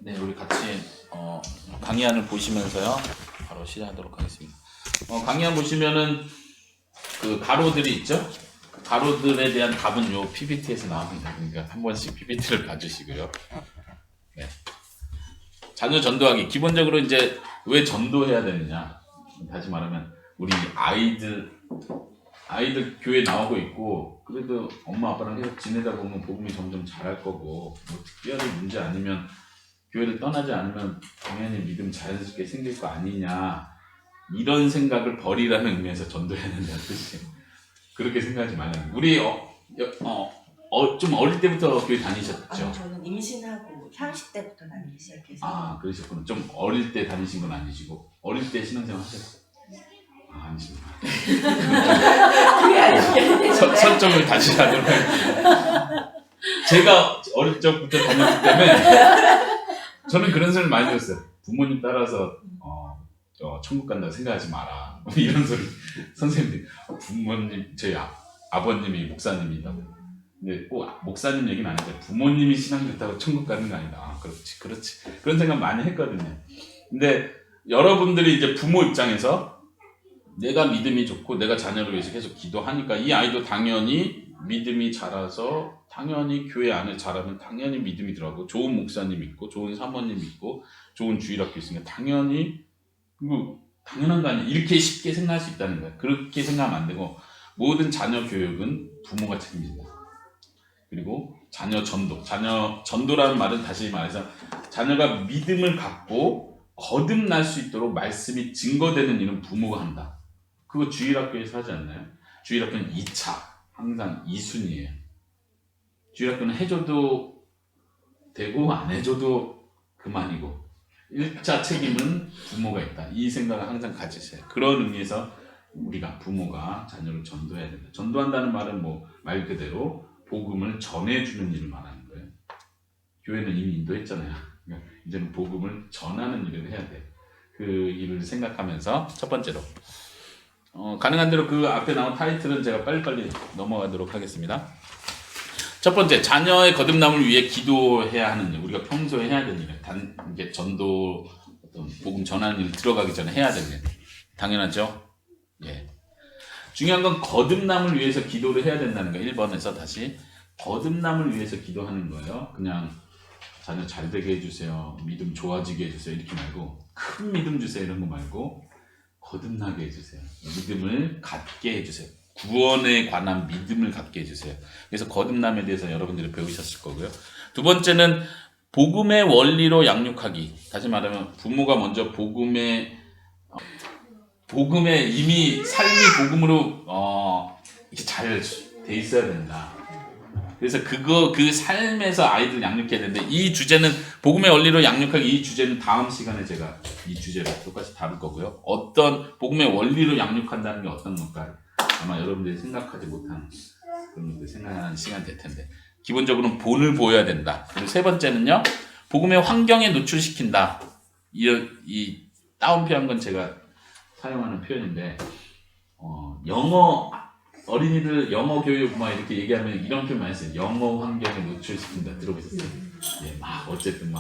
네, 우리 같이 강의안을 보시면서요. 바로 시작하도록 하겠습니다. 강의안 보시면은 그 가로들이 있죠? 그 가로들에 대한 답은 요 PPT에서 나옵니다. 그러니까 한 번씩 PPT를 봐주시고요. 네. 자녀 전도하기. 기본적으로 이제 왜 전도해야 되느냐? 다시 말하면 우리 아이들 교회 나오고 있고 그래도 엄마 아빠랑 계속 지내다 보면 복음이 점점 잘할 거고 뭐 특별히 문제 아니면 교회를 떠나지 않으면 당연히 믿음 자연스럽게 생길 거 아니냐 이런 생각을 버리라는 의미에서 전도해야 된다는 뜻이에요. 그렇게 생각하지 말라는. 우리 좀 어릴 때부터 교회 다니셨죠? 아니, 저는 임신하고 30대부터 다니기 시작해서. 그러셨구나. 좀 어릴 때 다니신 건 아니시고 어릴 때 신앙생활 하셨어요? 아니시구나. 그게 아니겠네. 설정을 다시 하도록 하겠습니다. 제가 어릴 적부터 다녔기 때문에 저는 그런 소리를 많이 들었어요. 부모님 따라서 천국 간다고 생각하지 마라. 이런 소리. 선생님들 부모님 저희 아버님이 목사님이라고. 근데 꼭 목사님 얘기는 아닌데 부모님이 신앙 좋다고 천국 가는 거 아니다. 그렇지 그런 생각 많이 했거든요. 근데 여러분들이 이제 부모 입장에서 내가 믿음이 좋고 내가 자녀를 위해서 계속 기도하니까 이 아이도 당연히 믿음이 자라서 당연히 교회 안에 자라면 당연히 믿음이 들어가고 좋은 목사님 있고 좋은 사모님 있고 좋은 주일학교 있으니까 당연히 당연한 거 아니야. 이렇게 쉽게 생각할 수 있다는 거야. 그렇게 생각하면 안 되고 모든 자녀 교육은 부모가 책임진다. 그리고 자녀 전도라는 말은 다시 말해서 자녀가 믿음을 갖고 거듭날 수 있도록 말씀이 증거되는 일은 부모가 한다. 그거 주일학교에서 하지 않나요? 주일학교는 2차, 항상 2순위예요. 주일학교는 해줘도 되고 안 해줘도 그만이고 1차 책임은 부모가 있다. 이 생각을 항상 가지세요. 그런 의미에서 우리가 부모가 자녀를 전도해야 된다. 전도한다는 말은 말 그대로 복음을 전해주는 일을 말하는 거예요. 교회는 이미 인도했잖아요. 그러니까 이제는 복음을 전하는 일을 해야 돼. 그 일을 생각하면서 첫 번째로 가능한 대로 그 앞에 나온 타이틀은 제가 빨리빨리 넘어가도록 하겠습니다. 첫 번째, 자녀의 거듭남을 위해 기도해야 하는 일. 우리가 평소에 해야 되는 일. 이게 전도, 복음 전하는 일 들어가기 전에 해야 되는 일. 당연하죠? 예. 중요한 건 거듭남을 위해서 기도를 해야 된다는 거예요. 1번에서 다시. 거듭남을 위해서 기도하는 거예요. 그냥 자녀 잘 되게 해주세요. 믿음 좋아지게 해주세요. 이렇게 말고 큰 믿음 주세요. 이런 거 말고 거듭나게 해주세요. 믿음을 갖게 해주세요. 구원에 관한 믿음을 갖게 해주세요. 그래서 거듭남에 대해서 여러분들이 배우셨을 거고요. 두 번째는 복음의 원리로 양육하기. 다시 말하면 부모가 먼저 복음에 이미 삶이 복음으로 이렇게 잘 돼 있어야 된다. 그래서 그 삶에서 아이들 양육해야 되는데 이 주제는 복음의 원리로 양육하기 이 주제는 다음 시간에 제가 이 주제를 똑같이 다룰 거고요. 어떤 복음의 원리로 양육한다는 게 어떤 건가 아마 여러분들이 생각하지 못한 그런 것들 생각하는 시간이 될 텐데 기본적으로는 본을 보여야 된다. 그리고 세 번째는요. 복음의 환경에 노출시킨다. 이 따옴표한 건 제가 사용하는 표현인데 영어 어린이들 영어 교육 이렇게 얘기하면 이런 표현 많이 써요. 영어 환경에 노출시킨다. 들어보셨어요? 예, 어쨌든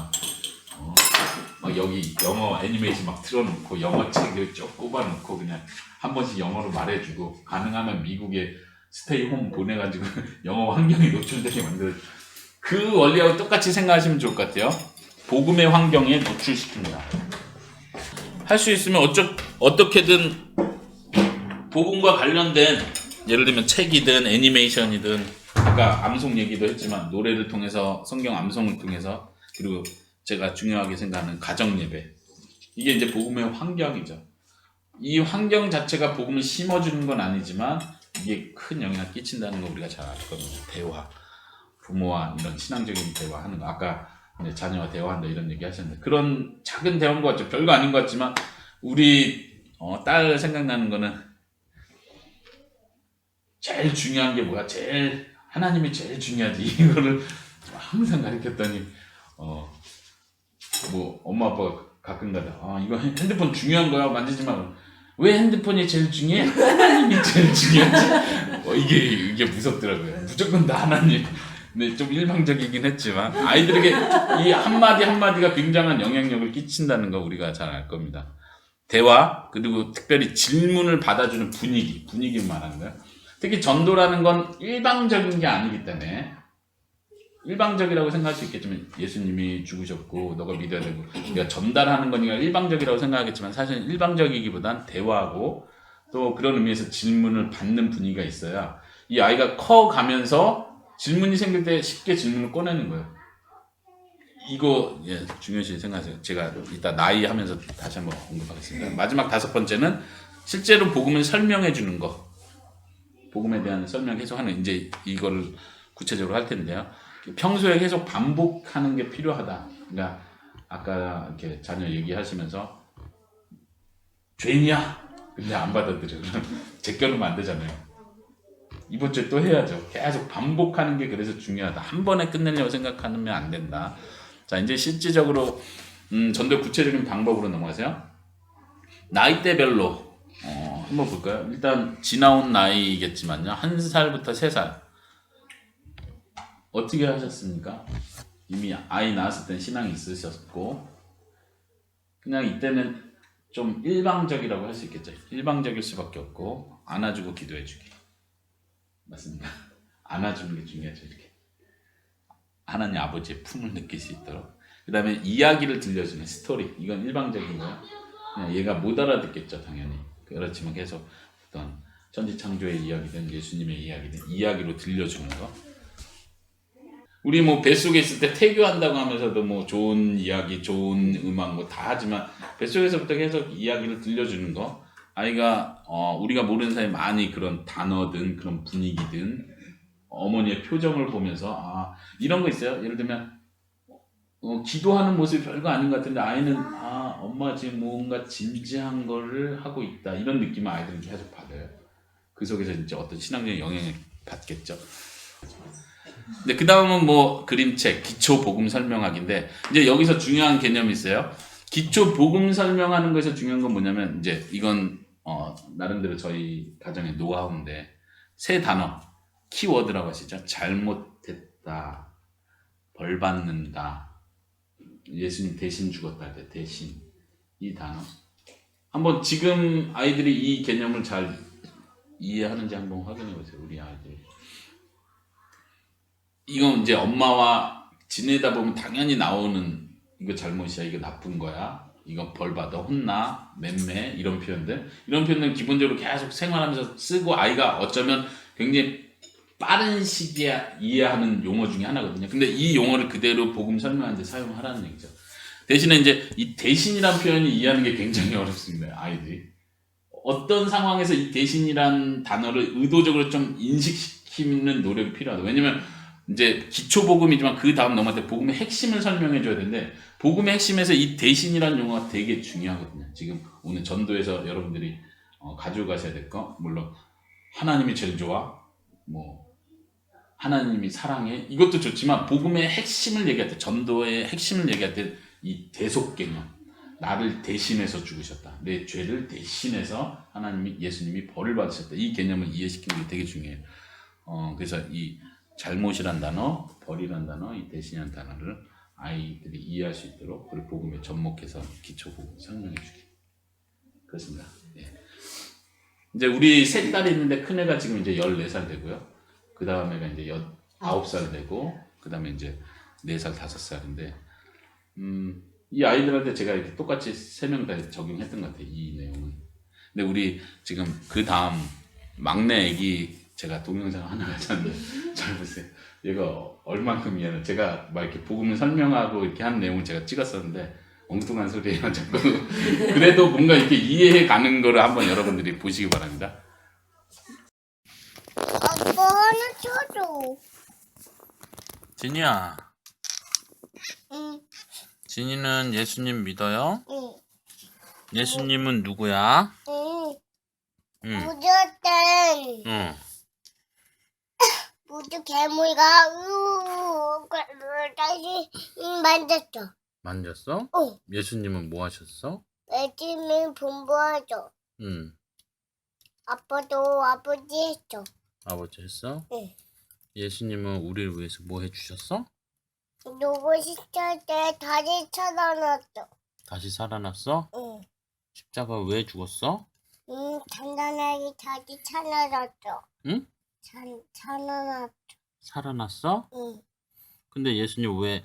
여기 영어 애니메이션 틀어놓고 영어 책을 쭉 꼽아놓고 그냥 한 번씩 영어로 말해주고 가능하면 미국에 스테이 홈 보내가지고 영어 환경에 노출되게 만들어. 그 원리하고 똑같이 생각하시면 좋을 것 같아요. 복음의 환경에 노출시킨다. 할 수 있으면 어떻게든 복음과 관련된 예를 들면 책이든 애니메이션이든 아까 암송 얘기도 했지만 노래를 통해서 성경 암송을 통해서 그리고 제가 중요하게 생각하는 가정 예배 이게 이제 복음의 환경이죠. 이 환경 자체가 복음을 심어주는 건 아니지만 이게 큰 영향을 끼친다는 거 우리가 잘 알거든요. 대화 부모와 이런 신앙적인 대화하는 거 아까 자녀와 대화한다 이런 얘기 하셨는데 그런 작은 대화인 것 같죠. 별거 아닌 것 같지만 우리 딸 생각나는 거는 제일 중요한 게 뭐야? 하나님이 제일 중요하지. 이거를 항상 가르쳤더니 엄마 아빠가 가끔가다 이거 핸드폰 중요한 거야 만지지 마. 왜 핸드폰이 제일 중요해? 하나님이 제일 중요하지. 이게 무섭더라고요. 무조건 다 하나님. 근데 좀 일방적이긴 했지만 아이들에게 이 한마디 한마디가 굉장한 영향력을 끼친다는 거 우리가 잘 알 겁니다. 대화 그리고 특별히 질문을 받아주는 분위기를 말하는 거예요. 특히 전도라는 건 일방적인 게 아니기 때문에 일방적이라고 생각할 수 있겠지만 예수님이 죽으셨고 너가 믿어야 되고 내가 전달하는 거니까 일방적이라고 생각하겠지만 사실은 일방적이기보단 대화하고 또 그런 의미에서 질문을 받는 분위기가 있어야 이 아이가 커가면서 질문이 생길 때 쉽게 질문을 꺼내는 거예요. 이거 중요시 생각하세요. 제가 이따 나이 하면서 다시 한번 언급하겠습니다. 마지막 5번째는 실제로 복음을 설명해 주는 거. 복음에 대한 설명 계속하는 이제 이거를 구체적으로 할 텐데요. 평소에 계속 반복하는 게 필요하다. 그러니까 아까 이렇게 자녀 얘기하시면서 죄인이야. 근데 안 받아들여. 제껴놓으면 안 되잖아요. 이번 주에 또 해야죠. 계속 반복하는 게 그래서 중요하다. 한 번에 끝내려고 생각하면 안 된다. 자, 이제 실질적으로 전도의 구체적인 방법으로 넘어가세요. 나이대별로 한번 볼까요? 일단 지나온 나이겠지만요. 1살부터 3살 어떻게 하셨습니까? 이미 아이 낳았을 땐 신앙이 있으셨고 그냥 이때는 좀 일방적이라고 할 수 있겠죠. 일방적일 수밖에 없고 안아주고 기도해주기. 맞습니다. 안아주는 게 중요하죠. 이렇게 하나님 아버지의 품을 느낄 수 있도록. 그 다음에 이야기를 들려주는 스토리. 이건 일방적인 거예요. 그냥 얘가 못 알아듣겠죠. 당연히. 그렇지만 계속 어떤 천지창조의 이야기든 예수님의 이야기든 이야기로 들려주는 거. 우리 뭐 뱃속에 있을 때 태교한다고 하면서도 뭐 좋은 이야기, 좋은 음악 뭐 다 하지만 뱃속에서부터 계속 이야기를 들려주는 거. 아이가 우리가 모르는 사이에 많이 그런 단어든 그런 분위기든 어머니의 표정을 보면서 이런 거 있어요. 예를 들면 기도하는 모습이 별거 아닌 것 같은데 아이는 엄마 지금 뭔가 진지한 거를 하고 있다 이런 느낌을 아이들은 계속 받아요. 그 속에서 이제 어떤 신앙적인 영향을 받겠죠. 근데 그 다음은 뭐 그림책, 기초 복음 설명하기인데 이제 여기서 중요한 개념이 있어요. 기초 복음 설명하는 것에서 중요한 건 뭐냐면 이제 이건 나름대로 저희 가정의 노하우인데 3단어 키워드라고 하시죠. 잘못했다, 벌 받는다, 예수님 대신 죽었다 할 때 대신 이 단어 한번 지금 아이들이 이 개념을 잘 이해하는지 한번 확인해 보세요. 우리 아이들. 이건 이제 엄마와 지내다 보면 당연히 나오는 이거 잘못이야, 이거 나쁜 거야, 이거 벌 받아, 혼나, 맴매 이런 표현들 기본적으로 계속 생활하면서 쓰고 아이가 어쩌면 굉장히 빠른 시기에 이해하는 용어 중에 하나거든요. 근데 이 용어를 그대로 복음 설명하는 데 사용하라는 얘기죠. 대신에 이제 이 대신이란 표현이 이해하는 게 굉장히 어렵습니다. 아이들이 어떤 상황에서 이 대신이란 단어를 의도적으로 좀 인식시키는 노력이 필요하다. 왜냐면 이제 기초 복음이지만 그 다음 넘어갈 때 복음의 핵심을 설명해 줘야 되는데 복음의 핵심에서 이 대신이라는 용어가 되게 중요하거든요. 지금 오늘 전도에서 여러분들이 가지고 가셔야 될 거, 물론 하나님이 제일 좋아, 뭐 하나님이 사랑해, 이것도 좋지만 복음의 핵심을 얘기할 때, 전도의 핵심을 얘기할 때 이 대속 개념, 나를 대신해서 죽으셨다, 내 죄를 대신해서 하나님이 예수님이 벌을 받으셨다, 이 개념을 이해시키는 게 되게 중요해요. 그래서 이 잘못이란 단어, 벌이란 단어, 이 대신이란 단어를 아이들이 이해할 수 있도록 그리고 복음에 접목해서 기초 복음 설명해 주기. 그렇습니다. 예. 이제 우리 3딸이 있는데 큰애가 지금 이제 14살 되고요. 그 다음에가 이제 9살 되고, 그 다음에 이제 4살, 5살인데, 이 아이들한테 제가 이렇게 똑같이 3명 다 적용했던 것 같아요. 이 내용은. 근데 우리 지금 그 다음 막내 애기 제가 동영상 하나 가졌는데 잘 보세요. 얘가 얼만큼 이해는 제가 막 이렇게 복음을 설명하고 이렇게 하는 내용을 제가 찍었었는데 엉뚱한 소리예요. 자꾸. 그래도 뭔가 이렇게 이해해 가는 거를 한번 여러분들이 보시기 바랍니다. 아빠 하나 쳐줘. 진이야, 응, 진이는 예수님 믿어요? 응, 예수님은 누구야? 응. 응, 무조건 응. 무조 괴물가 다시 만졌어. 만졌어? 어, 예수님은 뭐 하셨어? 매주민 분부하죠. 응, 아빠도 아버지 했죠. 아버지 했어? 응. 예수님은 우리를 위해서 뭐 해주셨어? 누구 시절 때 다시 찾아놨어. 다시 살아났어? 응. 십자가 왜 죽었어? 단단하게 다시 찾아놨어. 응? 찾아놨어. 살아났어? 응. 근데 예수님 왜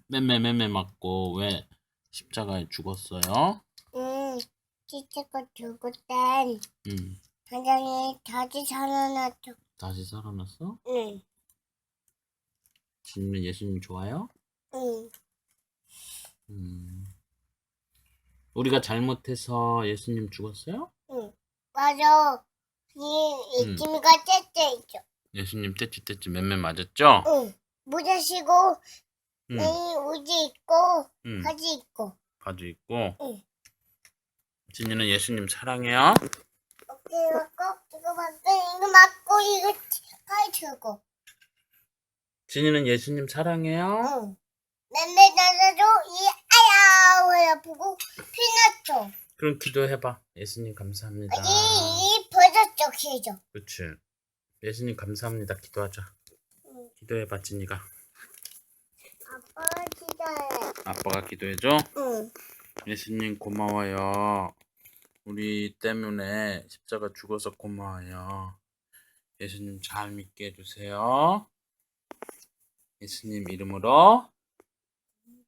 맴매 맞고 왜 십자가에 죽었어요? 시체가 죽을 땐 응. 단단하게 다시 찾아놨어. 다시 살아났어? 응. 진이는 예수님 좋아요? 응. 우리가 잘못해서 예수님 죽었어요? 응. 맞아. 응. 이쯤이가 째째 있죠. 예수님 떼찌 맴매 맞았죠? 응. 모자 쓰고 응. 우지 있고 응. 바지 있고. 바지 있고. 응. 진이는 예수님 사랑해요? 어깨 맞고 이거 맞고 이거 칼 들고. 진이는 예수님 사랑해요? 응. 맨날 날아도 아야 보고 피났죠. 그럼 기도해봐. 예수님 감사합니다. 이 버섯죠 기죠. 그치. 예수님 감사합니다. 기도하자. 응. 기도해봐, 진이가. 아빠 기다려. 아빠가 기도해줘? 응. 예수님 고마워요. 우리 때문에 십자가 죽어서 고마워요. 예수님 잘 믿게 해주세요. 예수님 이름으로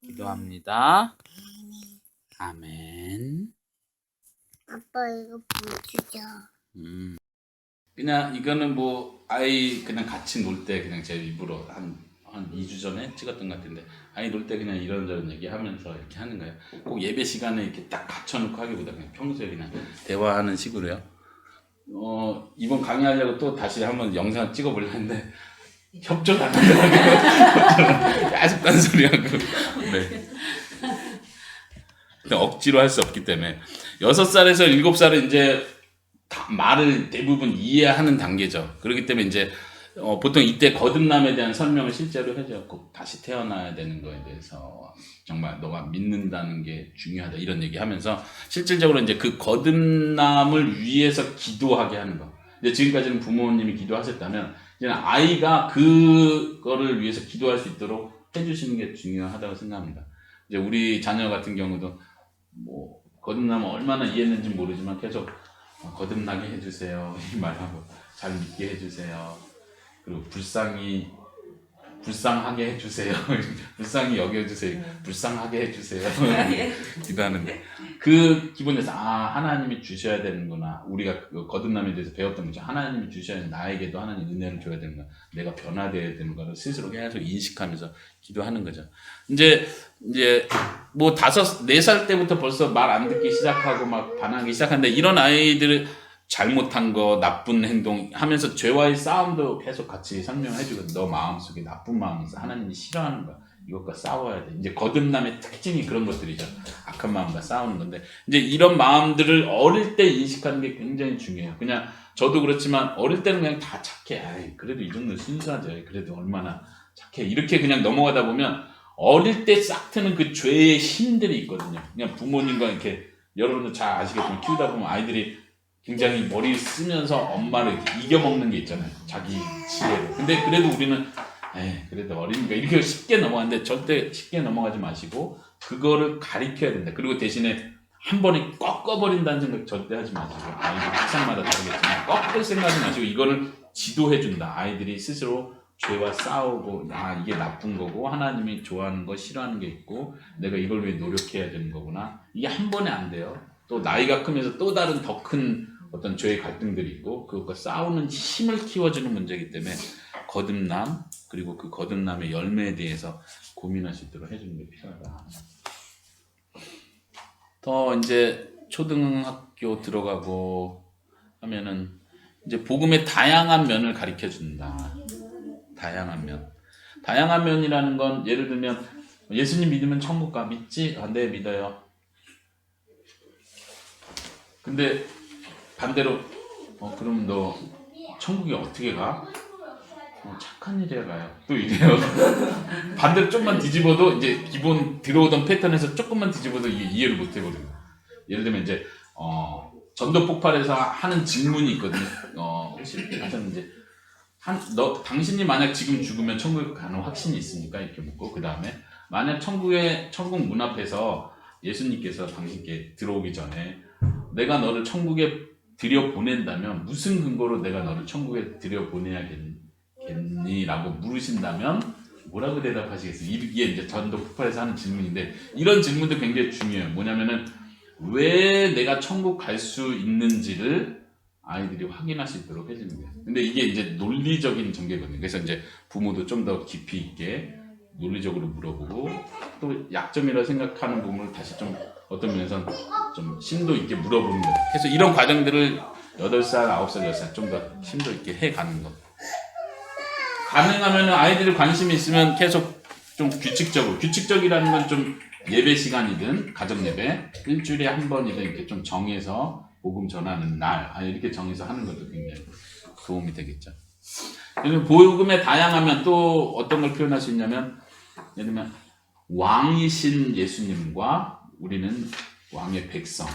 기도합니다. 아멘. 아빠 이거 보여주자. 그냥 이거는 뭐 아이 그냥 같이 놀 때 그냥 제 입으로 한 2주 전에 찍었던 것 같은데 아이 놀 때 그냥 이런저런 얘기하면서 이렇게 하는 거예요. 꼭 예배 시간에 이렇게 딱 갖춰놓고 하기보다 그냥 평소에 그냥 대화하는 식으로요. 이번 강의하려고 또 다시 한번 영상 찍어보려 했는데 협조가 안 되더라고요. 계속 딴소리하고. 네. 그냥 억지로 할 수 없기 때문에 6살에서 7살은 이제 말을 대부분 이해하는 단계죠. 그렇기 때문에 이제 보통 이때 거듭남에 대한 설명을 실제로 해줘요. 꼭 다시 태어나야 되는 거에 대해서 정말 너가 믿는다는 게 중요하다 이런 얘기하면서 실질적으로 이제 그 거듭남을 위해서 기도하게 하는 거. 이제 지금까지는 부모님이 기도하셨다면 이제 아이가 그거를 위해서 기도할 수 있도록 해주시는 게 중요하다고 생각합니다. 이제 우리 자녀 같은 경우도 뭐 거듭남을 얼마나 이해했는지 모르지만 계속 거듭나게 해주세요 이 말하고 잘 믿게 해주세요. 그리고 불쌍하게 해주세요. 불쌍히 여겨주세요. 불쌍하게 해주세요. 기도하는데 그 기본에서 하나님이 주셔야 되는구나. 우리가 그 거듭남에 대해서 배웠던 거죠. 하나님이 주셔야 되는 나에게도 하나님 은혜를 줘야 되는구나. 내가 변화되어야 되는 거를 스스로 계속 인식하면서 기도하는 거죠. 이제 뭐 4살 때부터 벌써 말 안 듣기 시작하고 막 반항하기 시작하는데 이런 아이들을 잘못한 거, 나쁜 행동 하면서 죄와의 싸움도 계속 같이 설명해주고 너 마음속에 나쁜 마음이 있어. 하나님이 싫어하는 거야. 이것과 싸워야 돼. 이제 거듭남의 특징이 그런 것들이죠. 악한 마음과 싸우는 건데 이제 이런 마음들을 어릴 때 인식하는 게 굉장히 중요해요. 그냥 저도 그렇지만 어릴 때는 그냥 다 착해. 아이, 그래도 이 정도는 순수하죠. 그래도 얼마나 착해. 이렇게 그냥 넘어가다 보면 어릴 때 싹 트는 그 죄의 힘들이 있거든요. 그냥 부모님과 이렇게 여러분도 잘 아시겠지만 키우다 보면 아이들이 굉장히 머리를 쓰면서 엄마를 이렇게 이겨먹는 게 있잖아요. 자기 지혜로. 근데 그래도 우리는 그래도 어리니까 이렇게 쉽게 넘어가는데 절대 쉽게 넘어가지 마시고 그거를 가리켜야 된다. 그리고 대신에 한 번에 꺾어버린다는 생각 절대 하지 마시고 아이들 학생마다 다르겠지만 꺾을 생각하지 마시고 이거를 지도해준다. 아이들이 스스로 죄와 싸우고 이게 나쁜 거고 하나님이 좋아하는 거 싫어하는 게 있고 내가 이걸 위해 노력해야 되는 거구나. 이게 한 번에 안 돼요. 또 나이가 크면서 또 다른 더 큰 어떤 죄의 갈등들이 있고 그것과 싸우는 힘을 키워주는 문제이기 때문에 거듭남 그리고 그 거듭남의 열매에 대해서 고민할 수 있도록 해주는 게 필요하다. 더 이제 초등학교 들어가고 하면은 이제 복음의 다양한 면을 가르쳐 준다. 다양한 면. 다양한 면이라는 건 예를 들면 예수님 믿으면 천국 가. 믿지? 네, 믿어요. 근데 반대로 그럼 너 천국에 어떻게 가? 착한 일에 가요. 또 이래요. 반대로 좀만 뒤집어도 이제 기본 들어오던 패턴에서 조금만 뒤집어도 이게 이해를 못 해버려요. 예를 들면 이제 전도 폭발에서 하는 질문이 있거든요. 혹시 하셨는지 당신이 만약 지금 죽으면 천국에 가는 확신이 있습니까? 이렇게 묻고 그 다음에 만약 천국 문 앞에서 예수님께서 당신께 들어오기 전에 내가 너를 천국에 들여보낸다면 무슨 근거로 내가 너를 천국에 들여보내야겠니? 라고 물으신다면 뭐라고 대답하시겠어요? 이게 이제 전도 폭발에서 하는 질문인데 이런 질문도 굉장히 중요해요. 뭐냐면은 왜 내가 천국 갈 수 있는지를 아이들이 확인할 수 있도록 해주는 거예요. 근데 이게 이제 논리적인 전개거든요. 그래서 이제 부모도 좀 더 깊이 있게 논리적으로 물어보고 또 약점이라고 생각하는 부분을 다시 좀 어떤 면에서 좀 심도 있게 물어보는 거예요. 그래서 이런 과정들을 8살, 9살, 10살 좀 더 심도 있게 해가는 거. 가능하면 아이들이 관심이 있으면 계속 좀 규칙적이라는 건 좀 예배 시간이든 가정 예배 일주일에 한 번이든 이렇게 좀 정해서 복음 전하는 날 이렇게 정해서 하는 것도 굉장히 도움이 되겠죠. 그리고 복음의 다양하면 또 어떤 걸 표현할 수 있냐면 예를 들면 왕이신 예수님과 우리는 왕의 백성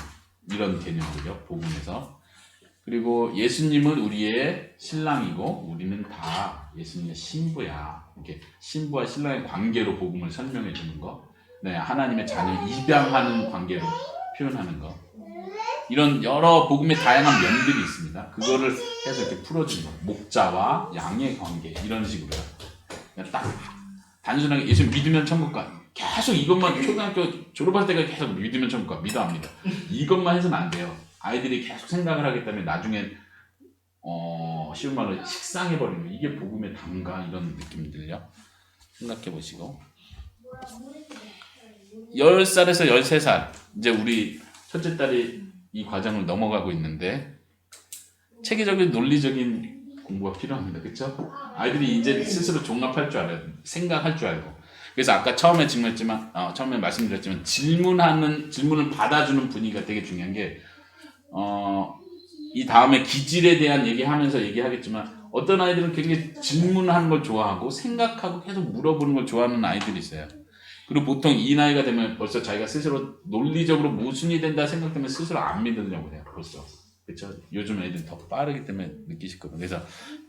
이런 개념이죠. 복음에서. 그리고 예수님은 우리의 신랑이고 우리는 다 예수님의 신부야. 이렇게 신부와 신랑의 관계로 복음을 설명해 주는 거. 네, 하나님의 자녀 입양하는 관계로 표현하는 거. 이런 여러 복음의 다양한 면들이 있습니다. 그거를 해서 이렇게 풀어주는 거. 목자와 양의 관계 이런 식으로요. 그냥 딱 단순하게 예수 믿으면 천국 가. 계속 이것만 초등학교 졸업할 때까지 계속 믿으면 천국 가. 믿어합니다. 이것만 해서는 안 돼요. 아이들이 계속 생각을 하기 때문에 나중에 쉬운 말로 식상해버리는 거. 이게 복음의 담가 이런 느낌이 들려. 생각해 보시고 10살에서 13살 이제 우리 첫째 딸이 이 과정을 넘어가고 있는데 체계적인 논리적인 공부가 필요합니다. 그렇죠? 아이들이 이제 스스로 종합할 줄 알아요. 생각할 줄 알고. 그래서 아까 처음에 처음에 말씀드렸지만 질문을 받아주는 분위기가 되게 중요한 게 이 다음에 기질에 대한 얘기하면서 얘기하겠지만 어떤 아이들은 굉장히 질문하는 걸 좋아하고 생각하고 계속 물어보는 걸 좋아하는 아이들이 있어요. 그리고 보통 이 나이가 되면 벌써 자기가 스스로 논리적으로 모순이 된다 생각되면 스스로 안 믿으려고 해요. 벌써. 그렇죠? 요즘 애들은 더 빠르기 때문에 느끼실 거예요. 그래서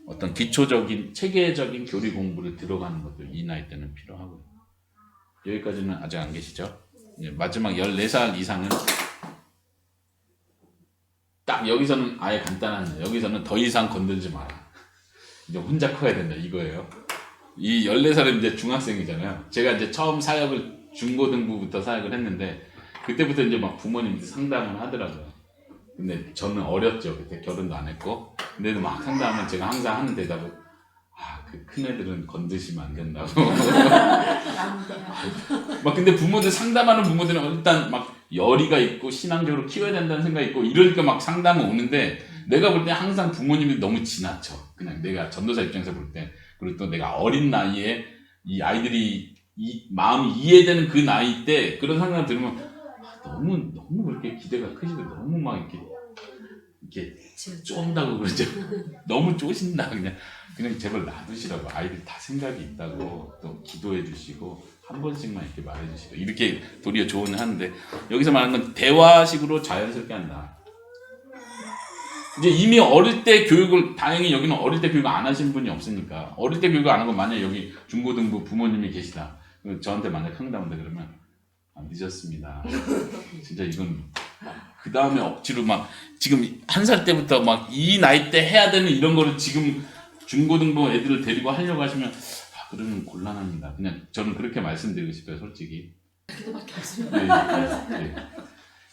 어떤 기초적인 체계적인 교리 공부를 들어가는 것도 이 나이 때는 필요하고요. 여기까지는 아직 안 계시죠? 마지막 14살 이상은 딱 여기서는 아예 간단한 여기서는 더 이상 건들지 마라. 이제 혼자 커야 된다 이거예요. 이 14살은 이제 중학생이잖아요. 제가 이제 처음 사역을 중고등부부터 사역을 했는데 그때부터 이제 막 부모님들 상담을 하더라고요. 근데 저는 어렸죠. 그때 결혼도 안 했고. 근데도 막 상담하면 제가 항상 하는 대답은 그 큰애들은 건드시면 안 된다고. 막 근데 상담하는 부모들은 일단 막 열의가 있고 신앙적으로 키워야 된다는 생각이 있고 이러니까 막 상담은 오는데 내가 볼 때 항상 부모님이 너무 지나쳐. 그냥 내가 전도사 입장에서 볼 때. 그리고 또 내가 어린 나이에 이 아이들이 마음이 이해되는 그 나이 때 그런 상담을 들으면 너무 그렇게 기대가 크시고 너무 막 이렇게 쫀다고 그러죠. 너무 쪼신다 그냥 제발 놔두시라고. 아이들 다 생각이 있다고 또 기도해 주시고 한 번씩만 이렇게 말해 주시고 이렇게 도리어 조언을 하는데 여기서 말하는 건 대화식으로 자연스럽게 한다. 이제 이미 어릴 때 교육을 다행히 여기는 어릴 때 교육을 안 하신 분이 없으니까 어릴 때 교육을 안 하고 만약 여기 중고등부 부모님이 계시다. 저한테 만약 상담한다 그러면 늦었습니다. 진짜 이건 그 다음에 억지로 막 지금 1살 때부터 막 이 나이 때 해야 되는 이런 거를 지금 중고등부 애들을 데리고 하려고 하시면 그러면 곤란합니다. 그냥 저는 그렇게 말씀드리고 싶어요. 솔직히. 그거밖에 없어요. 네.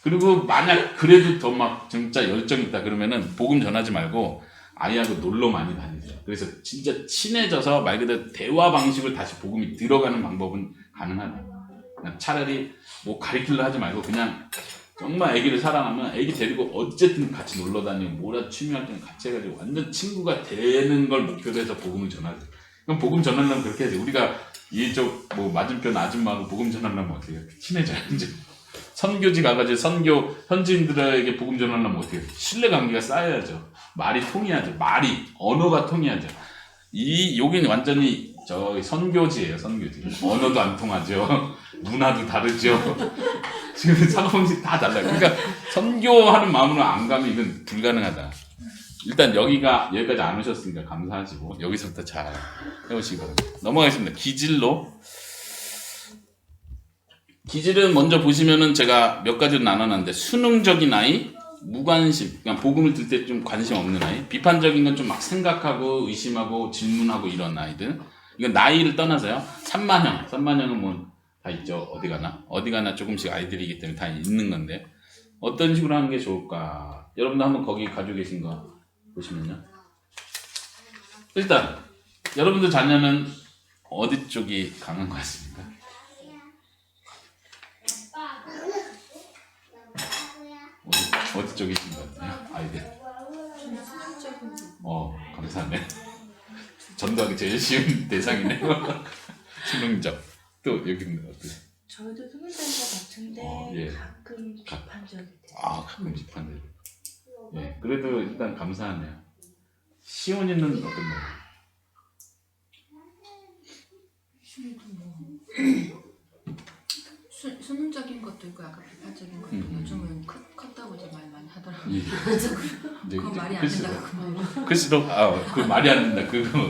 그리고 만약 그래도 더 막 진짜 열정 있다 그러면은 복음 전하지 말고 아이하고 놀러 많이 다니세요. 그래서 진짜 친해져서 말 그대로 대화 방식을 다시 복음이 들어가는 방법은 가능하다. 그냥 차라리 뭐 가리키려 하지 말고 그냥 정말 아기를 사랑하면 아기 데리고 어쨌든 같이 놀러 다니고 뭐라 취미 활동 같이 해가지고 완전 친구가 되는 걸 목표로 해서 복음을 전하세요. 그럼 복음 전하려면 그렇게 해야지. 우리가 이쪽 뭐 맞은편 아줌마하고 복음 전하려면 어떻게 해요? 친해져야지. 선교지 가가지고 현지인들에게 복음 전하려면 어떻게 해요? 신뢰관계가 쌓여야죠. 말이 통해야죠. 언어가 통해야죠. 여기는 완전히 선교지예요. 선교지. 언어도 안 통하죠. 문화도 다르죠. 지금 사고방식 다 달라요. 그러니까 선교하는 마음으로 안 가면 이건 불가능하다. 일단 여기까지 안 오셨으니까 감사하시고 여기서부터 잘 해오시기 바랍니다. 넘어가겠습니다. 기질은 먼저 보시면은 제가 몇 가지로 나눠놨는데 수능적인 아이, 무관심, 그냥 복음을 들 때 좀 관심 없는 아이, 비판적인 건 좀 막 생각하고 의심하고 질문하고 이런 아이들. 이건 나이를 떠나서요. 산만형은 뭐 다 있죠. 어디 가나 조금씩 아이들이기 때문에 다 있는 건데 어떤 식으로 하는 게 좋을까? 여러분도 한번 거기 가지고 계신 거 보시면요. 일단 여러분들 자녀는 어디 쪽이 강한 것 같습니까? 어디 쪽이신 것 같아요? 아이들. 감사하네. 전도하기 제일 쉬운 대상이네요. 수능적. 또 여기는 어때요? 저도 수능된 것 같은데 예. 가끔 비판적이 돼요. 가끔 비판돼요. 예, 그래도 일단 감사하네요. 시온이는 어떤가요? 수능적인 것도 있고 약간 비판적인 것도 요즘은 컸다고 이제 말 많이 하더라고요. 예. 그건 말이 안 된다고 그 말로. 글쎄도 그 말이 안 된다. 그거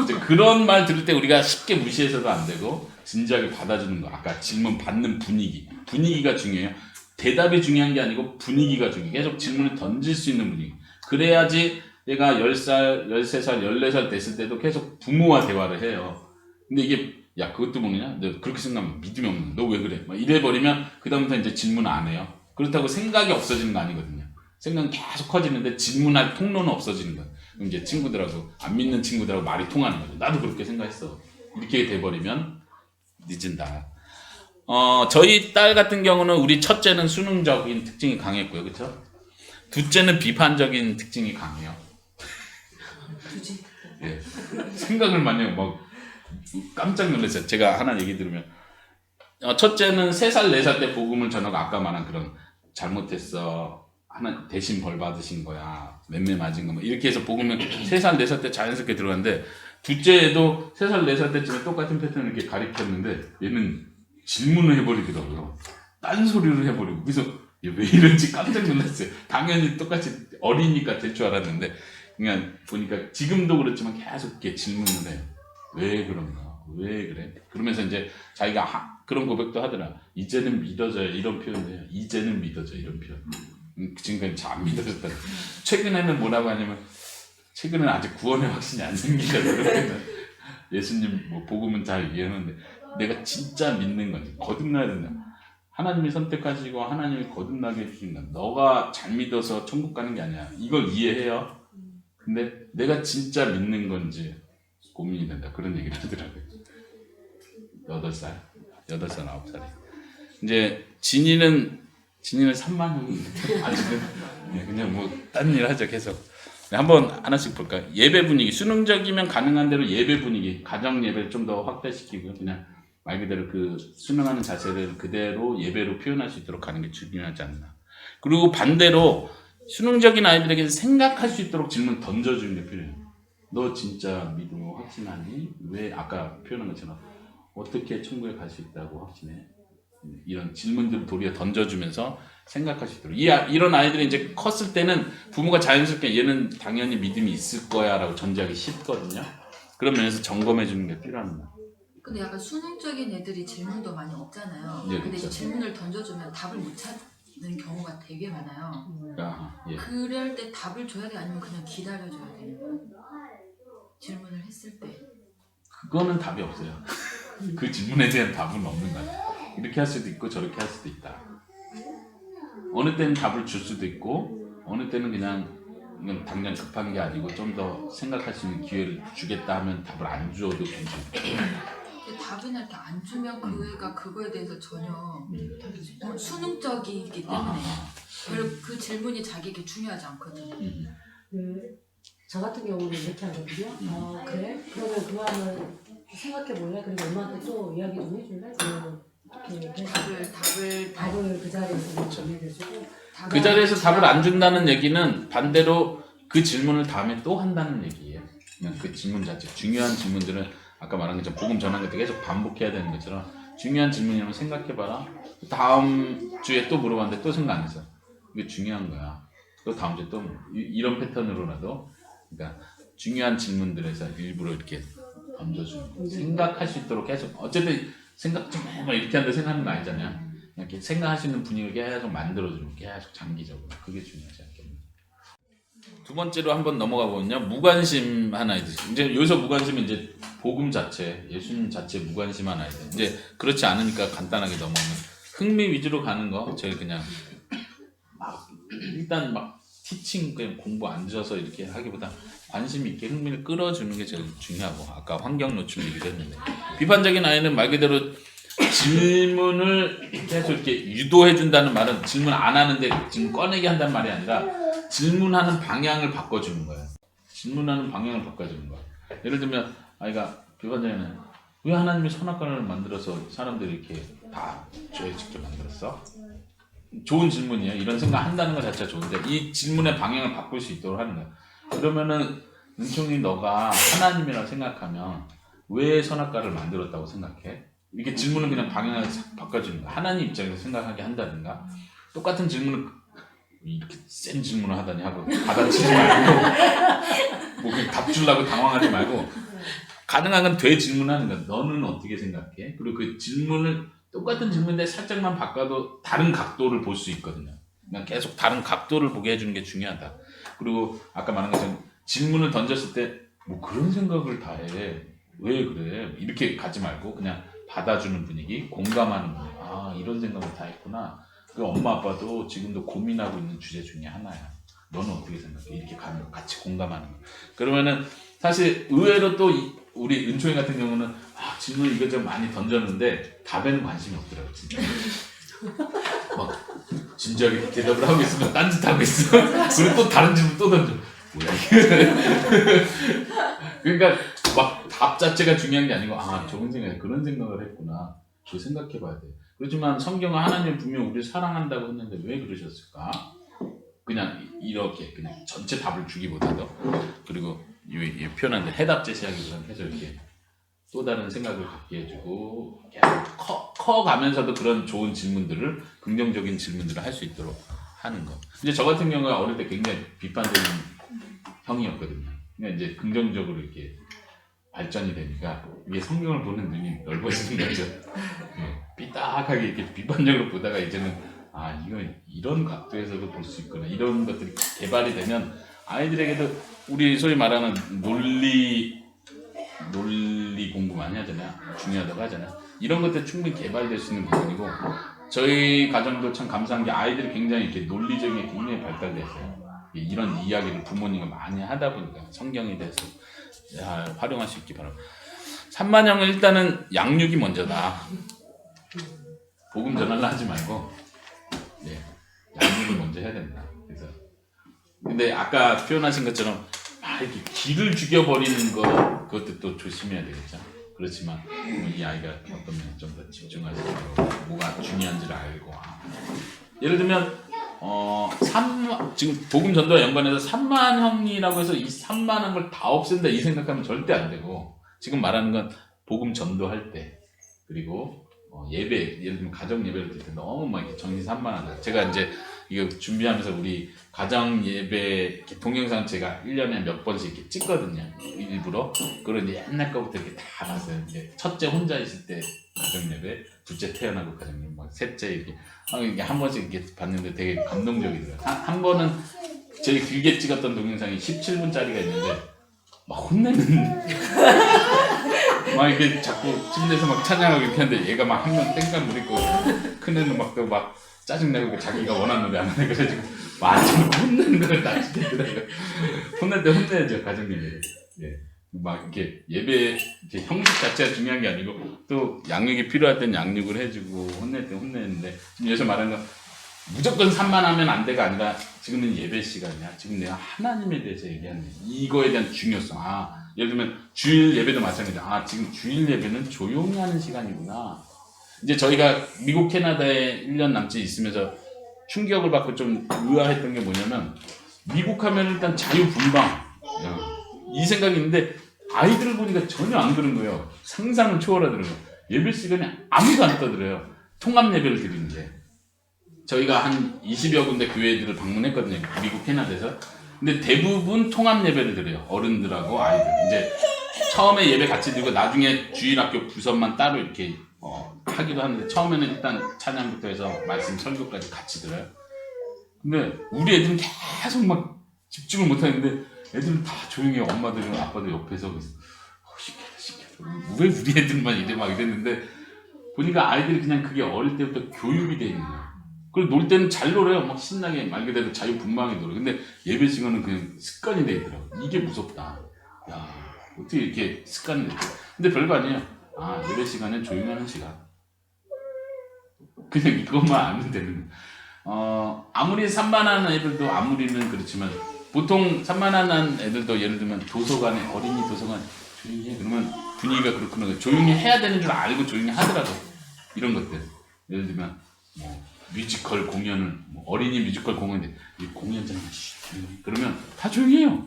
이제 그런 말 들을 때 우리가 쉽게 무시해서도 안 되고 진지하게 받아주는 거. 아까 질문 받는 분위기가 중요해요. 대답이 중요한 게 아니고 분위기가 중요해요. 계속 질문을 던질 수 있는 분위기. 그래야지 얘가 10살, 13살, 14살 됐을 때도 계속 부모와 대화를 해요. 근데 이게 야 그것도 모르냐? 너 그렇게 생각하면 믿음이 없는 너 왜 그래? 막 이래버리면 그 다음부터 이제 질문 안 해요. 그렇다고 생각이 없어지는 거 아니거든요. 생각은 계속 커지는데 질문할 통로는 없어지는 거예요. 그럼 이제 친구들하고 안 믿는 친구들하고 말이 통하는 거죠. 나도 그렇게 생각했어. 이렇게 돼버리면 늦은다. 저희 딸 같은 경우는 우리 첫째는 수능적인 특징이 강했고요. 그렇죠? 둘째는 비판적인 특징이 강해요. 예. 생각을 많이 하고 막 깜짝 놀랐어요. 제가 하나 얘기 들으면 첫째는 3살, 4살 때 복음을 전하고 아까 말한 그런 잘못했어. 하나 대신 벌 받으신 거야. 맴매 맞은 거. 이렇게 해서 복음을 3살, 4살 때 자연스럽게 들어갔는데 둘째도 3살, 4살 때쯤에 똑같은 패턴을 이렇게 가리켰는데 얘는 질문을 해버리더라고요. 딴소리를 해버리고. 그래서 얘 왜 이런지 깜짝 놀랐어요. 당연히 똑같이 어리니까 될 줄 알았는데 그냥 보니까 지금도 그렇지만 계속 이렇게 질문을 해요. 왜 그런가? 왜 그래? 그러면서 이제 자기가 그런 고백도 하더라. 이제는 믿어져요. 이런 표현이에요. 이제는 믿어져. 이런 표현. 지금까지 잘 안 믿어졌다. 최근에는 뭐라고 하냐면 최근에는 아직 구원의 확신이 안 생기다. 예수님 뭐 복음은 잘 이해하는데 내가 진짜 믿는 건지 거듭나야 된다. 하나님이 선택하시고 하나님이 거듭나게 해주신다. 너가 잘 믿어서 천국 가는 게 아니야. 이걸 이해해요. 근데 내가 진짜 믿는 건지 고민이 된다. 그런 얘기를 하더라고요. 8살, 9살. 이제 진이는 3만형인데 아직은 그냥 뭐 딴 일 하죠 계속. 한번 하나씩 볼까요? 예배 분위기. 수능적이면 가능한 대로 예배 분위기, 가정 예배를 좀 더 확대시키고요. 그냥 말 그대로 그 수능하는 자세를 그대로 예배로 표현할 수 있도록 가는 게 중요하지 않나. 그리고 반대로 수능적인 아이들에게 생각할 수 있도록 질문 던져주는 게 필요해요. 너 진짜 믿음을 확신하니? 왜 아까 표현한 것처럼 어떻게 천국에 갈 수 있다고 확신해? 이런 질문들을 도리어 던져주면서 생각할 수 있도록. 이런 아이들이 이제 컸을 때는 부모가 자연스럽게 얘는 당연히 믿음이 있을 거야 라고 전제하기 쉽거든요. 그런 면에서 점검해 주는 게 필요합니다. 근데 약간 수능적인 애들이 질문도 많이 없잖아요. 예, 근데 그렇죠. 이제 질문을 던져주면 답을 못 찾는 경우가 되게 많아요. 예. 그럴 때 답을 줘야 돼? 아니면 그냥 기다려줘야 돼요? 질문을 했을 때. 그거는 답이 없어요. 그 질문에 대한 답은 없는 거예요. 이렇게 할 수도 있고 저렇게 할 수도 있다. 어느 때는 답을 줄 수도 있고 어느 때는 그냥 이건 당장 급한 게 아니고 좀 더 생각할 수 있는 기회를 주겠다 하면 답을 안 줘도 괜찮아요. 근데 답이나 이렇게 안 주면 그 애가 그거에 대해서 전혀 수능적이기 때문에 별로 그 질문이 자기에게 중요하지 않거든요. 저 같은 경우는 이렇게 하거든요. 그래? 그러면 그거 하면 생각해 볼래? 그리고 엄마한테 또 이야기 좀 해줄래? 그러면 이렇게 해서 답을 그 자리에서 전해주고 그 자리에서 답을 안 준다는 얘기는 반대로 그 질문을 다음에 또 한다는 얘기예요. 그냥 그 질문 자체, 중요한 질문들은 아까 말한 것처럼 복음 전한 것도 계속 반복해야 되는 것처럼 중요한 질문이라면 생각해봐라. 다음 주에 또 물어봤는데 또 생각 안 했어. 이게 중요한 거야. 또 다음 주에 또 이런 패턴으로라도 그러니까 중요한 질문들에서 일부러 이렇게 던져주는 생각할 수 있도록 계속 어쨌든 생각 좀 해봐 이렇게 한다 생각하는 거 아니잖아요. 이렇게 생각할 수 있는 분위기를 계속 만들어주는 계속 장기적으로 그게 중요하지 않겠나. 두 번째로 한번 넘어가 보면요 무관심 한 아이들 이제 여기서 무관심은 이제 복음 자체 예수님 자체 무관심한 아이들 이제 그렇지 않으니까 간단하게 넘어오면 흥미 위주로 가는 거 제일 그냥 막 일단 막 티칭 그냥 공부 앉아서 이렇게 하기보다 관심 있게 흥미를 끌어주는 게 제일 중요하고 아까 환경 노출 얘기도 했는데 비판적인 아이는 말 그대로 질문을 계속 이렇게 유도해 준다는 말은 질문 안 하는데 질문 꺼내게 한다는 말이 아니라 질문하는 방향을 바꿔주는 거예요. 질문하는 방향을 바꿔주는 거예요. 예를 들면 아이가 비판적인 왜 하나님이 선악과를 만들어서 사람들이 이렇게 다 죄 직접 만들었어? 좋은 질문이에요. 이런 생각 한다는 것 자체가 좋은데 이 질문의 방향을 바꿀 수 있도록 하는 거예요. 그러면은 은총이 너가 하나님이라고 생각하면 왜 선악과를 만들었다고 생각해? 이렇게 질문을 그냥 방향을 바꿔주는 거야. 하나님 입장에서 생각하게 한다든가 똑같은 질문을 이렇게 센 질문을 하다니 하고 받아치지 말고 뭐 그냥 답 주려고 당황하지 말고 가능한 건 되질문하는 거야. 너는 어떻게 생각해? 그리고 그 질문을 똑같은 질문인데 살짝만 바꿔도 다른 각도를 볼 수 있거든요. 그냥 계속 다른 각도를 보게 해주는 게 중요하다. 그리고 아까 말한 것처럼 질문을 던졌을 때 뭐 그런 생각을 다 해. 왜 그래? 이렇게 가지 말고 그냥 받아주는 분위기, 공감하는 분위기. 아 이런 생각을 다 했구나. 그 엄마 아빠도 지금도 고민하고 있는 주제 중에 하나야. 너는 어떻게 생각해? 이렇게 같이 공감하는 거. 그러면은 사실 의외로 또 우리 은총이 같은 경우는 질문 이것저것 많이 던졌는데 답에는 관심이 없더라고 진짜. 막 진지하게 대답을 하고 있으면 딴짓하고 있어. 그리고 또 다른 질문 또 던져. 뭐야 이게. 그러니까 막 답 자체가 중요한 게 아니고 좋은 생각이야. 그런 생각을 했구나. 그거 생각해봐야 돼. 그렇지만 성경은 하나님 분명 우리를 사랑한다고 했는데 왜 그러셨을까? 그냥 이렇게 그냥 전체 답을 주기보다도 그리고 이 표현한 해답 제시하기보다는 계속 이렇게 또 다른 생각을 갖게 해주고 계속 커가면서도 그런 좋은 질문들을 긍정적인 질문들을 할 수 있도록 하는 거. 이제 저 같은 경우가 어릴 때 굉장히 비판적인 형이었거든요. 그러니까 이제 긍정적으로 이렇게 발전이 되니까 이게 성경을 보는 눈이 넓어지는 거죠. 삐딱하게 이렇게 비판적으로 보다가 이제는 이거 이런 각도에서도 볼 수 있구나. 이런 것들이 개발이 되면 아이들에게도 우리 소위 말하는 논리 공부 많이 하잖아요. 중요하다고 하잖아요. 이런 것들 충분히 개발될 수 있는 부분이고 저희 가정도 참 감사한 게 아이들이 굉장히 이렇게 논리적인 게 굉장히 발달됐어요. 이런 이야기를 부모님과 많이 하다 보니까 성경에 대해서 활용할 수 있기 바랍니다. 산만형은 일단은 양육이 먼저다. 복음 전하려 하지 말고 양육을 먼저 해야 된다. 그래서 근데 아까 표현하신 것처럼 이렇게 기를 죽여버리는 거 그것도 또 조심해야 되겠죠. 그렇지만 이 아이가 어떤 면에 좀 더 집중할 수 있고 뭐가 중요한지를 알고 예를 들면 지금 복음 전도와 연관해서 산만형이라고 해서 이 산만한 걸 다 없앤다 이 생각하면 절대 안 되고 지금 말하는 건 복음 전도할 때 그리고 예배 예를 들면 가정 예배를 드릴 때 너무 막 이렇게 정신 산만하다. 제가 이제 이거 준비하면서 우리 가정 예배 동영상 제가 1년에 몇 번씩 이렇게 찍거든요. 일부러. 그걸 이제 옛날 거부터 이렇게 다 봤어요. 이제 첫째 혼자 있을 때 가정 예배, 둘째 태어나고 가정 예배, 막 셋째 이렇게 한 번씩 이렇게 봤는데 되게 감동적이더라고요. 한 번은 제일 길게 찍었던 동영상이 17분짜리가 있는데 막 혼내는 막 이렇게 자꾸 침대에서 막 찬양하고 이렇게 하는데 얘가 막 한 명 땡깡 부리고 큰 애는 막 또 막 짜증내고 자기가 원하는 노래 안 하네 그래가지고 완전 혼내는 걸 다 지키더라고요. 혼낼 때 혼내야죠 가정예배. 막 이렇게 예배 이렇게 형식 자체가 중요한 게 아니고 또 양육이 필요할 땐 양육을 해주고 혼낼 때 혼내는데 지금 여기서 말하는 건 무조건 산만하면 안 돼가 아니라 지금은 예배 시간이야. 지금 내가 하나님에 대해서 얘기하는 이거에 대한 중요성. 예를 들면 주일 예배도 마찬가지야. 지금 주일 예배는 조용히 하는 시간이구나. 이제 저희가 미국 캐나다에 1년 남짓 있으면서 충격을 받고 좀 의아했던 게 뭐냐면 미국 하면 일단 자유분방 이 생각이 있는데 아이들을 보니까 전혀 안 그런 거예요. 상상을 초월하더라고요. 예배 시간에 아무도 안 떠들어요. 통합 예배를 드리는데 저희가 한 20여 군데 교회들을 방문했거든요. 미국 캐나다에서. 근데 대부분 통합 예배를 드려요. 어른들하고 아이들. 이제 처음에 예배 같이 드리고 나중에 주일학교 부서만 따로 이렇게 하기도 하는데 처음에는 일단 찬양부터 해서 말씀 설교까지 같이 들어요. 근데 우리 애들은 계속 막 집중을 못 하는데 애들은 다 조용히 해요. 엄마들은 아빠들 옆에서 신기하다. 왜 우리 애들만 이래 막 이랬는데 보니까 아이들이 그냥 그게 어릴 때부터 교육이 돼 있는 거야. 그리고 놀 때는 잘 놀아요. 막 신나게 말 그대로 자유분방하게 놀아요. 근데 예배 시간은 그냥 습관이 돼 있더라고. 이게 무섭다. 야, 어떻게 이렇게 습관이 됐지? 근데 별거 아니에요. 아, 예배 시간은 조용하는 시간. 그냥 이것만 알면 되는 거예요. 아무리 산만한 애들도 아무리는 그렇지만 보통 산만한 애들도 예를 들면 도서관에 어린이 도서관 조용히 해 그러면 분위기가 그렇구나. 조용히 해야 되는 줄 알고 조용히 하더라도 이런 것들 예를 들면 뭐 뮤지컬 공연을 어린이 뮤지컬 공연인데 이 공연장에 그러면 다 조용히 해요.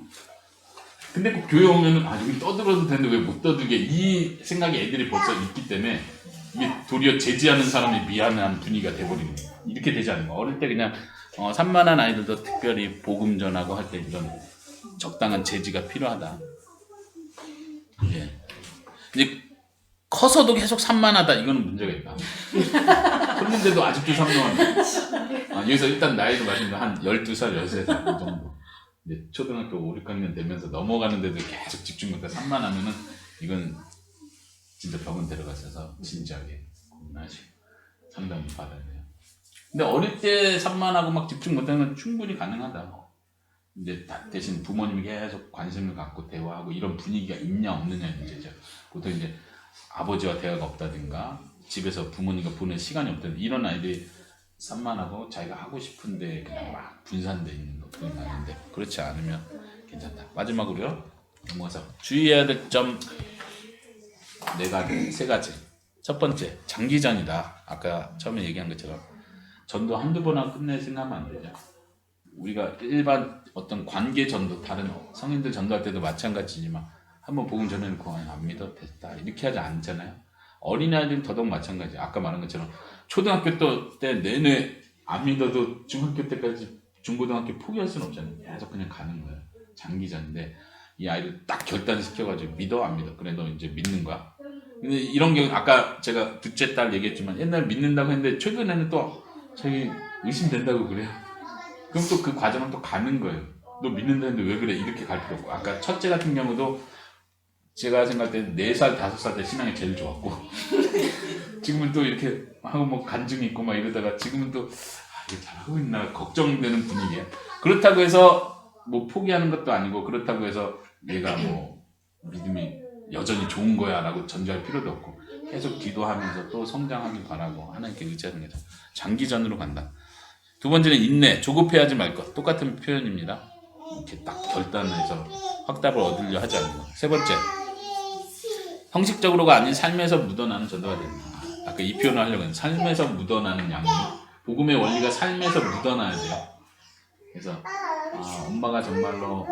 근데 꼭 교회 오면은 아 여기 떠들어도 되는데 왜 못 떠들게 이 생각이 애들이 벌써 있기 때문에 이게 도리어 제지하는 사람이 미안한 분위기가 돼버리는 거예요. 이렇게 되지 않는 거예요. 어릴 때 그냥 산만한 아이들도 특별히 복음 전하고 할 때 이런 적당한 제지가 필요하다. 예. 이제 커서도 계속 산만하다 이거는 문제가 있다. 컸는데도 아직도 산만하다. 여기서 일단 나이도 말씀드린 한 12살, 13살 정도. 이제 초등학교 5, 6학년 되면서 넘어가는데도 계속 집중 못해 산만하면은 이건 진짜 병원 데려가셔서 진지하게 고민하시고 상담을 받아야 돼요. 근데 어릴 때 산만하고 막 집중 못하는 건 충분히 가능하다. 이제 대신 부모님이 계속 관심을 갖고 대화하고 이런 분위기가 있냐 없느냐의 문제죠. 보통 이제 아버지와 대화가 없다든가 집에서 부모님과 보낸 시간이 없다든가 이런 아이들이 산만하고 자기가 하고 싶은데 그냥 막 분산돼 있는 것들이 많은데 그렇지 않으면 괜찮다. 마지막으로요. 넘어가서 주의해야 될 점 4가지, 3가지. 첫 번째, 장기전이다. 아까 처음에 얘기한 것처럼 전도 한두 번 하고 끝내 생각하면 안 되죠. 우리가 일반 어떤 관계 전도, 다른 성인들 전도할 때도 마찬가지지만 한번 복음 전해놓고 안 믿어 됐다 이렇게 하지 않잖아요. 어린아이들은 더더욱 마찬가지. 아까 말한 것처럼 초등학교 때 내내 안 믿어도 중학교 때까지 중고등학교 포기할 수는 없잖아요. 계속 그냥 가는 거예요. 장기전인데 이 아이를 딱 결단시켜가지고 믿어 안 믿어 그래 너 이제 믿는 거야. 근데 이런 경우 아까 제가 둘째 딸 얘기했지만 옛날 믿는다고 했는데 최근에는 또 자기 의심된다고 그래요. 그럼 또 그 과정을 또 가는 거예요. 너 믿는다는데 왜 그래 이렇게 갈 필요 없고 아까 첫째 같은 경우도 제가 생각할 때 4살, 5살 때 신앙이 제일 좋았고 지금은 또 이렇게 하고 뭐 간증이 있고 막 이러다가 지금은 또 이게 잘하고 있나 걱정되는 분위기야. 그렇다고 해서 뭐 포기하는 것도 아니고 그렇다고 해서 얘가 뭐 믿음이 여전히 좋은 거야 라고 전제할 필요도 없고 계속 기도하면서 또 성장하길 바라고 하나님께 의지하는 거죠. 장기전으로 간다. 두 번째는 인내, 조급해하지 말 것. 똑같은 표현입니다. 이렇게 딱 결단해서 확답을 얻으려 하지 않는 것. 세 번째, 형식적으로가 아닌 삶에서 묻어나는 전도가 됩니다. 아까 이 표현을 하려고 했는데 삶에서 묻어나는 양육. 복음의 원리가 삶에서 묻어나야 돼요. 그래서 엄마가 정말로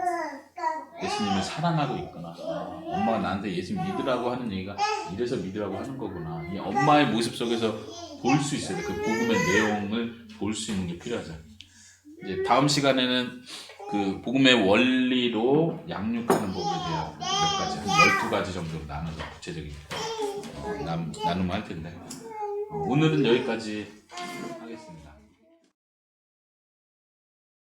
예수님을 사랑하고 있구나. 엄마가 나한테 예수 믿으라고 하는 얘기가 이래서 믿으라고 하는 거구나. 이 엄마의 모습 속에서 볼 수 있어야 돼. 그 복음의 내용을 볼 수 있는 게 필요하죠. 이제 다음 시간에는 그 복음의 원리로 양육하는 법에 대한 몇 가지, 한 12가지 정도로 나눠서 구체적인 나눔을 할 텐데 오늘은 여기까지 하겠습니다.